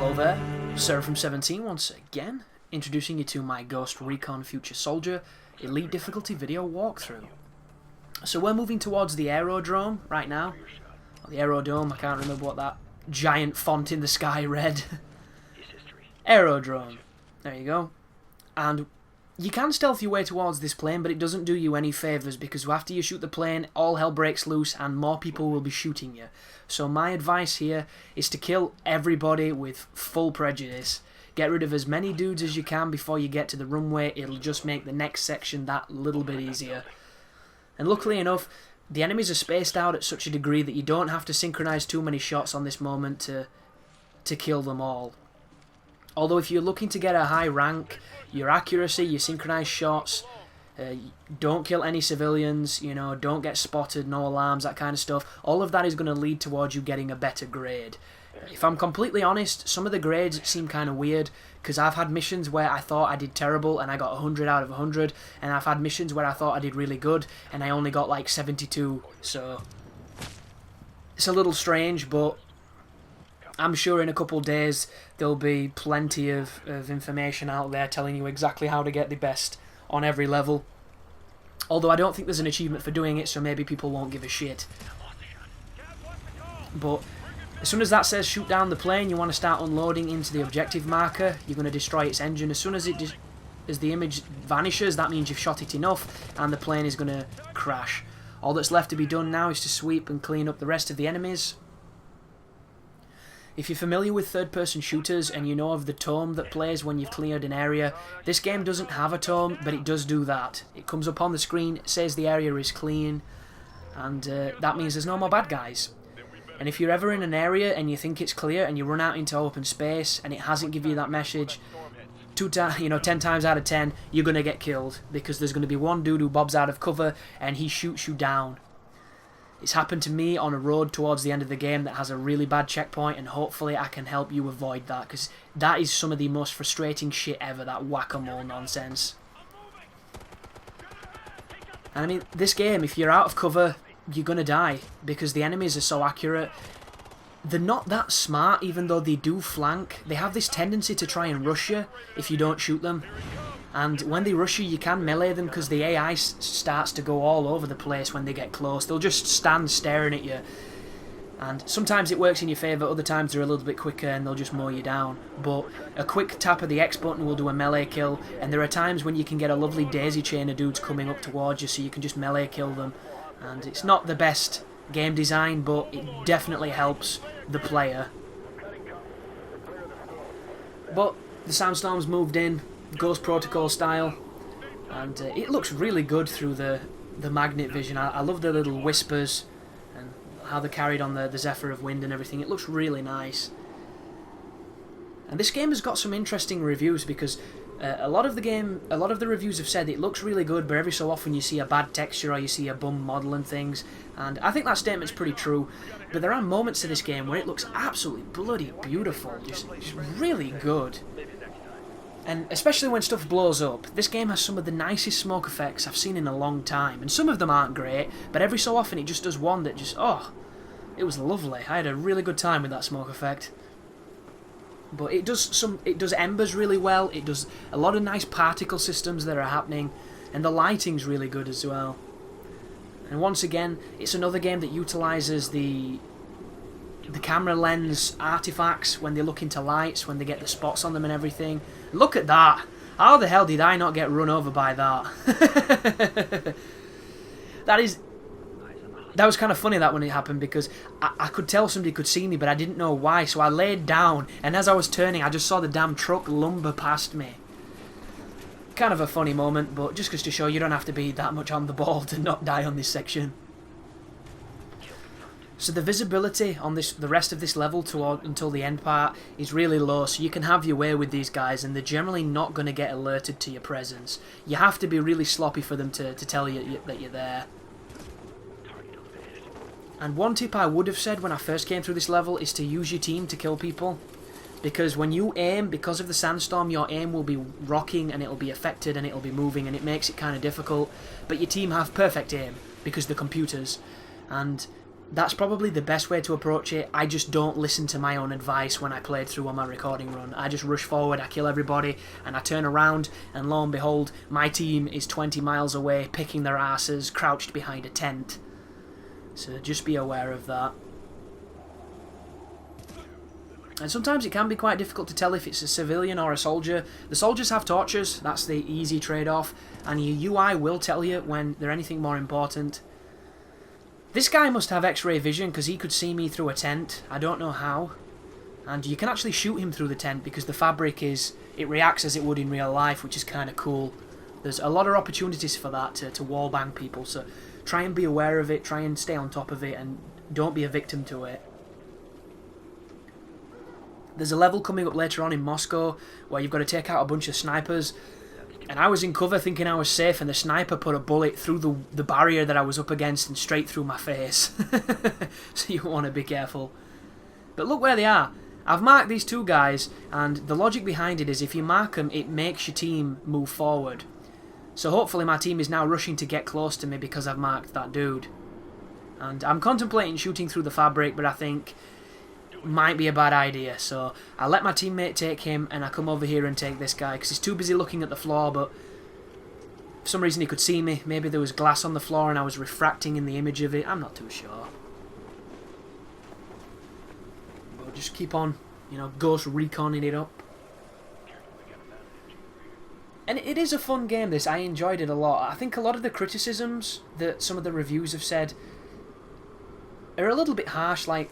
Hello there, Sarah from 17 once again, introducing you to my Ghost Recon Future Soldier Elite Difficulty video walkthrough. So we're moving towards the aerodrome right now, or the aerodome, I can't remember what that giant font in the sky read. Aerodrome, there you go. And you can stealth your way towards this plane, but it doesn't do you any favours because after you shoot the plane, all hell breaks loose and more people will be shooting you. So my advice here is to kill everybody with full prejudice. Get rid of as many dudes as you can before you get to the runway. It'll just make the next section that little bit easier. And luckily enough, the enemies are spaced out at such a degree that you don't have to synchronise too many shots on this moment to kill them all. Although if you're looking to get a high rank, your accuracy, your synchronized shots, don't kill any civilians, you know, don't get spotted, no alarms, that kind of stuff, all of that is going to lead towards you getting a better grade. If I'm completely honest, some of the grades seem kind of weird, because I've had missions where I thought I did terrible and I got 100 out of 100, and I've had missions where I thought I did really good and I only got like 72, so it's a little strange, but I'm sure in a couple of days there'll be plenty of information out there telling you exactly how to get the best on every level. Although I don't think there's an achievement for doing it, so maybe people won't give a shit. But as soon as that says shoot down the plane, you want to start unloading into the objective marker. You're going to destroy its engine. As soon as the image vanishes, that means you've shot it enough and the plane is going to crash. All that's left to be done now is to sweep and clean up the rest of the enemies. If you're familiar with third-person shooters and you know of the tome that plays when you've cleared an area, this game doesn't have a tome, but it does do that. It comes up on the screen, says the area is clean, and that means there's no more bad guys. And if you're ever in an area and you think it's clear and you run out into open space and it hasn't given you that message, 10 times out of 10, you're going to get killed, because there's going to be one dude who bobs out of cover and he shoots you down. It's happened to me on a road towards the end of the game that has a really bad checkpoint, and hopefully I can help you avoid that, because that is some of the most frustrating shit ever, that whack-a-mole nonsense. And I mean, this game, if you're out of cover, you're going to die, because the enemies are so accurate. They're not that smart, even though they do flank. They have this tendency to try and rush you if you don't shoot them. And when they rush you, you can melee them because the AI starts to go all over the place when they get close. They'll just stand staring at you. And sometimes it works in your favour, other times they're a little bit quicker and they'll just mow you down. But a quick tap of the X button will do a melee kill, and there are times when you can get a lovely daisy chain of dudes coming up towards you so you can just melee kill them. And it's not the best game design, but it definitely helps the player. But the Sandstorm's moved in, Ghost Protocol style, and it looks really good through the magnet vision. I love the little whispers and how they're carried on the zephyr of wind and everything. It looks really nice. And this game has got some interesting reviews, because a lot of the reviews have said it looks really good, but every so often you see a bad texture or you see a bum model and things, and I think that statement's pretty true. But there are moments to this game where it looks absolutely bloody beautiful, just really good. And especially when stuff blows up, this game has some of the nicest smoke effects I've seen in a long time, and some of them aren't great, but every so often it just does one that just, oh, it was lovely. I had a really good time with that smoke effect. But it does embers really well, it does a lot of nice particle systems that are happening, and the lighting's really good as well. And once again, it's another game that utilises the camera lens artifacts when they look into lights, when they get the spots on them and everything. Look at that! How the hell did I not get run over by that? That was kind of funny that when it happened, because I could tell somebody could see me, but I didn't know why, so I laid down, and as I was turning, I just saw the damn truck lumber past me. Kind of a funny moment, but just goes to show you don't have to be that much on the ball to not die on this section. So the visibility on the rest of this level until the end part is really low, so you can have your way with these guys, and they're generally not going to get alerted to your presence. You have to be really sloppy for them to tell you that you're there. And one tip I would have said when I first came through this level is to use your team to kill people. Because when you aim, because of the sandstorm, your aim will be rocking and it'll be affected and it'll be moving, and it makes it kind of difficult. But your team have perfect aim because they're computers. And That's probably the best way to approach it. I just don't listen to my own advice when I played through on my recording run. I just rush forward, I kill everybody, and I turn around, and lo and behold, my team is 20 miles away, picking their asses, crouched behind a tent. So just be aware of that. And sometimes it can be quite difficult to tell if it's a civilian or a soldier. The soldiers have torches, that's the easy trade-off, and your UI will tell you when they're anything more important. This guy must have X-ray vision because he could see me through a tent. I don't know how. And you can actually shoot him through the tent because the fabric it reacts as it would in real life, which is kind of cool. There's a lot of opportunities for that to wallbang people, so try and be aware of it, try and stay on top of it, and don't be a victim to it. There's a level coming up later on in Moscow where you've got to take out a bunch of snipers. And I was in cover thinking I was safe, and the sniper put a bullet through the barrier that I was up against and straight through my face. So you want to be careful. But look where they are. I've marked these two guys, and the logic behind it is if you mark them, it makes your team move forward. So hopefully my team is now rushing to get close to me because I've marked that dude. And I'm contemplating shooting through the fabric, but I think might be a bad idea, so I let my teammate take him and I come over here and take this guy because he's too busy looking at the floor, but for some reason he could see me. Maybe there was glass on the floor and I was refracting in the image of it. I'm not too sure. But just keep on, you know, ghost reconning it up. And it is a fun game, this. I enjoyed it a lot. I think a lot of the criticisms that some of the reviews have said are a little bit harsh, like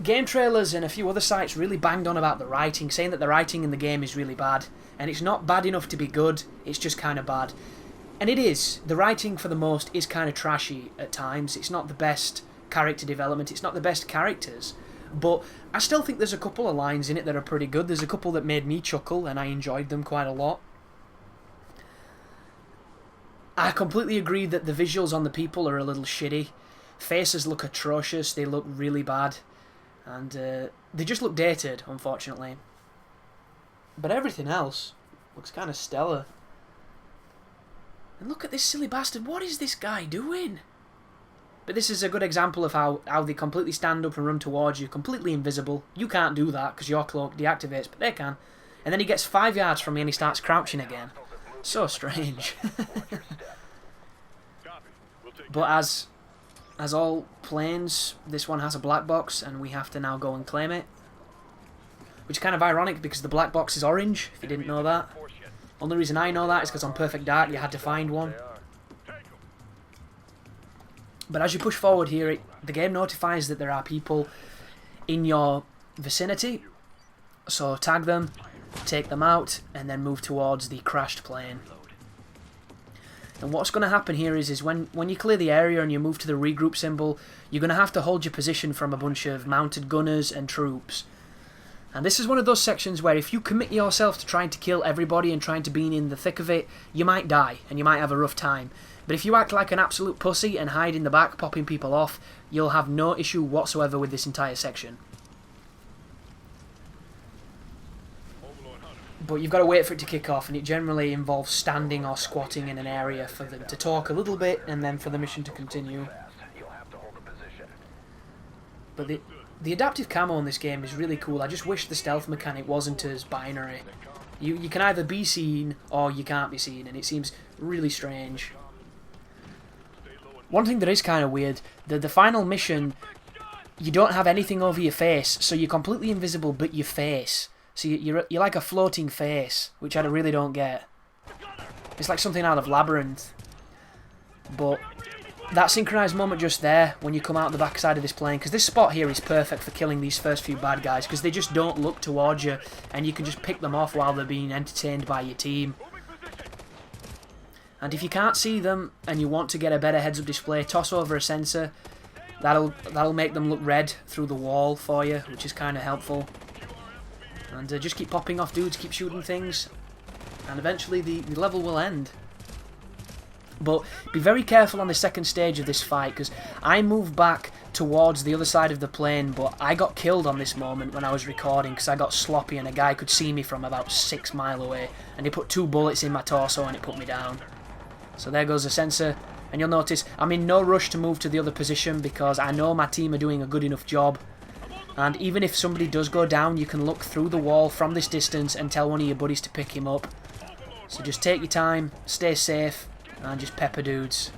Game Trailers and a few other sites really banged on about the writing, saying that the writing in the game is really bad. And it's not bad enough to be good, it's just kind of bad. And it is. The writing, for the most, is kind of trashy at times. It's not the best character development, it's not the best characters. But I still think there's a couple of lines in it that are pretty good. There's a couple that made me chuckle, and I enjoyed them quite a lot. I completely agree that the visuals on the people are a little shitty. Faces look atrocious, they look really bad. And they just look dated, unfortunately. But everything else looks kind of stellar. And look at this silly bastard. What is this guy doing? But this is a good example of how they completely stand up and run towards you, completely invisible. You can't do that because your cloak deactivates, but they can. And then he gets 5 yards from me and he starts crouching again. So strange. But as all planes, this one has a black box, and we have to now go and claim it. Which is kind of ironic because the black box is orange, if you didn't know that. Only reason I know that is because on Perfect Dark you had to find one. But as you push forward here, the game notifies that there are people in your vicinity. So tag them, take them out, and then move towards the crashed plane. And what's going to happen here is when you clear the area and you move to the regroup symbol, you're going to have to hold your position from a bunch of mounted gunners and troops. And this is one of those sections where if you commit yourself to trying to kill everybody and trying to be in the thick of it, you might die and you might have a rough time. But if you act like an absolute pussy and hide in the back popping people off, you'll have no issue whatsoever with this entire section. But you've got to wait for it to kick off, and it generally involves standing or squatting in an area for them to talk a little bit and then for the mission to continue. But the adaptive camo in this game is really cool. I just wish the stealth mechanic wasn't as binary. You can either be seen or you can't be seen, and it seems really strange. One thing that is kind of weird, the final mission, you don't have anything over your face, so you're completely invisible but your face. So you're like a floating face, which I really don't get. It's like something out of Labyrinth. But that synchronized moment just there, when you come out the backside of this plane, because this spot here is perfect for killing these first few bad guys, because they just don't look towards you, and you can just pick them off while they're being entertained by your team. And if you can't see them, and you want to get a better heads-up display, toss over a sensor. That'll make them look red through the wall for you, which is kind of helpful. And just keep popping off dudes, keep shooting things, and eventually the level will end. But be very careful on the second stage of this fight, because I moved back towards the other side of the plane, but I got killed on this moment when I was recording because I got sloppy and a guy could see me from about 6 miles away, and he put 2 bullets in my torso and it put me down. So there goes the sensor, And you'll notice I'm in no rush to move to the other position because I know my team are doing a good enough job. And even if somebody does go down, you can look through the wall from this distance and tell one of your buddies to pick him up. So just take your time, stay safe, and just pepper dudes.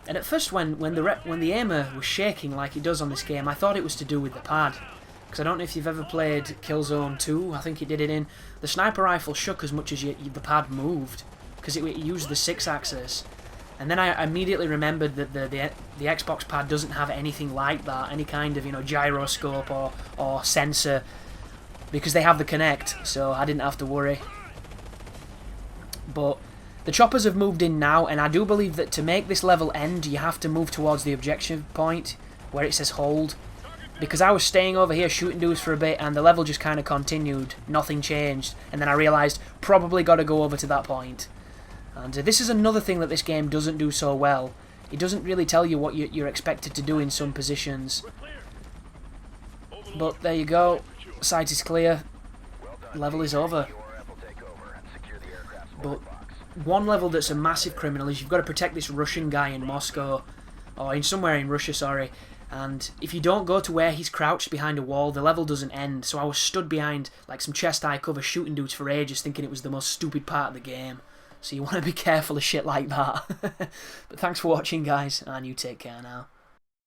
And at first when the aimer was shaking like it does on this game, I thought it was to do with the pad. Because I don't know if you've ever played Killzone 2, I think it did it in. The sniper rifle shook as much as the pad moved, because it used the 6-axis. And then I immediately remembered that the Xbox pad doesn't have anything like that, any kind of, you know, gyroscope or sensor, because they have the Kinect, so I didn't have to worry. But the choppers have moved in now, and I do believe that to make this level end, you have to move towards the objective point, where it says hold. Because I was staying over here shooting dudes for a bit, and the level just kind of continued, nothing changed, and then I realised, probably got to go over to that point. And this is another thing that this game doesn't do so well. It doesn't really tell you what you're expected to do in some positions. But there you go, site is clear, level is over. But one level that's a massive criminal is you've got to protect this Russian guy in Moscow, or in somewhere in Russia, sorry. And if you don't go to where he's crouched behind a wall, the level doesn't end. So I was stood behind like some chest-high cover shooting dudes for ages, thinking it was the most stupid part of the game. So you want to be careful of shit like that. But thanks for watching, guys, and you take care now.